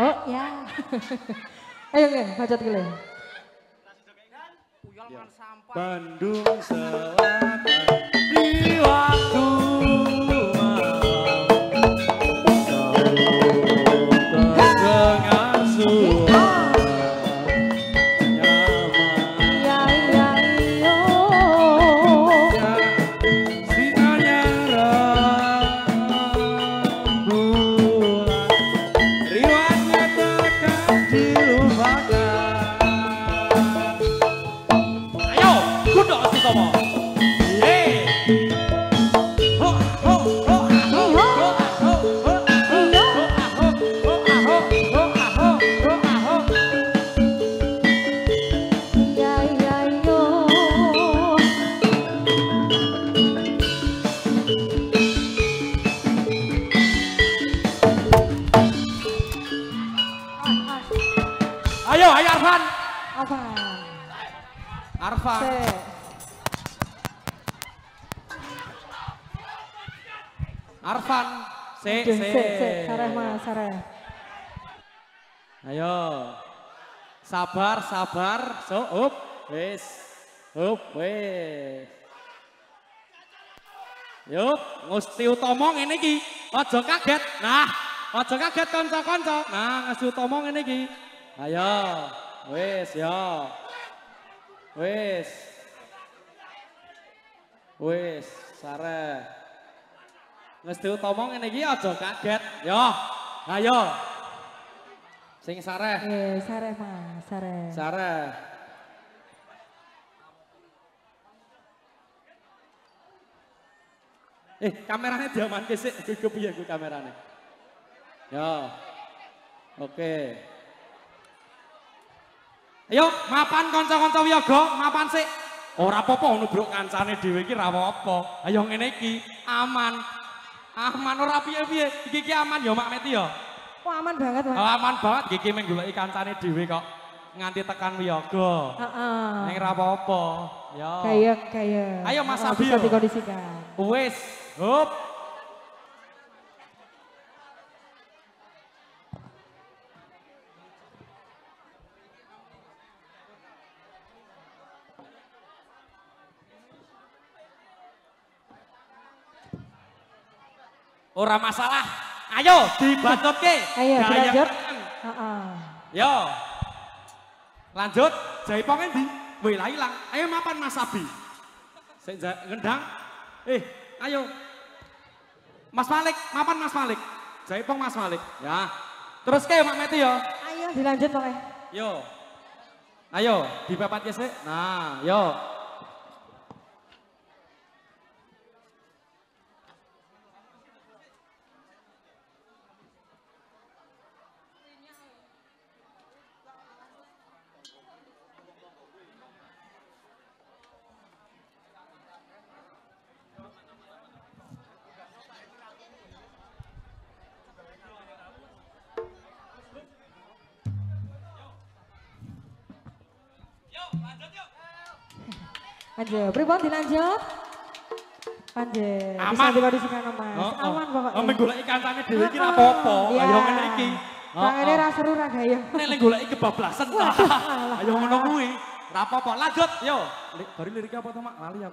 Oh ya. Ayo nge, bacot gile. Bandung Selatan di waktu terdengar suara nyaman. Ya ya yo. Sinarnya rembulan, riwayatnya takkan dilupakan. Ayo, kudu si Tomo. Yeay. Ho ho ho ho ho ho ho Ya ya yo. ayo Arfan. Apa? Arfan. Arfan. Se. Sareh mas, sareh. Ayo. Sabar. So, up. Wis. Up, wis. Yuk, Gusti Utomo ngene iki. Aja kaget. Nah, aja kaget kanca-kanca. Nah, Gusti Utomo ngene iki. Ayo. Wis, yo. Wis. Wis, sare. Gusti Utomo ngene iki aja kaget. Yo. Ayo. Sing sare. Sareh mas, sareh. Sare. Kameranya diamanke sik, kepiye ku kamerane. Yo. Oke. Ayo, mapan kanca-kanca wiyaga, mapan sik. Ora apa-apa nubruk kancane dhewe iki ra apa-apa. Ayo ngene iki, aman. Aman ora piye-piye. Iki aman ya Mak Meti ya. Oh aman banget mas. Oh, aman banget iki mung goleki kancane dhewe kok. Nganti tekan wiyaga. Heeh. Ning ra apa-apa. Yo. Kayak. Ayo Mas Abi. Bisa dikondisikan. Wis, hop. Ora masalah. Ayo dibatutke. Ayo Gaya dilanjut. tenan. Heeh. Yo. Lanjut, jaipong endi? Wih, lah ilang. Ayo mapan Mas Abi. Sing ngendang. Ayo. Mas Malik, mapan Mas Malik. Jaipong Mas Malik. Ya. Terus ke Mak Meti yo. Ayo dilanjut pokoknya. Yo. Ayo, dipepatke sik. Nah, yo. Lanjut, pripun dilanjut? Lanjut, bisa Aman. dikondisikan mas. Aman pokoknya. Aman goleki kancane dhewe iki ra apa-apa. Ayo ngene iki. Tangannya ra seru ra gayeng. Nek goleki kebablasan. Ayo ngono kuwi. Ra apa-apa. Lanjut, yo. Bari lirik apa to Mak? Lali aku.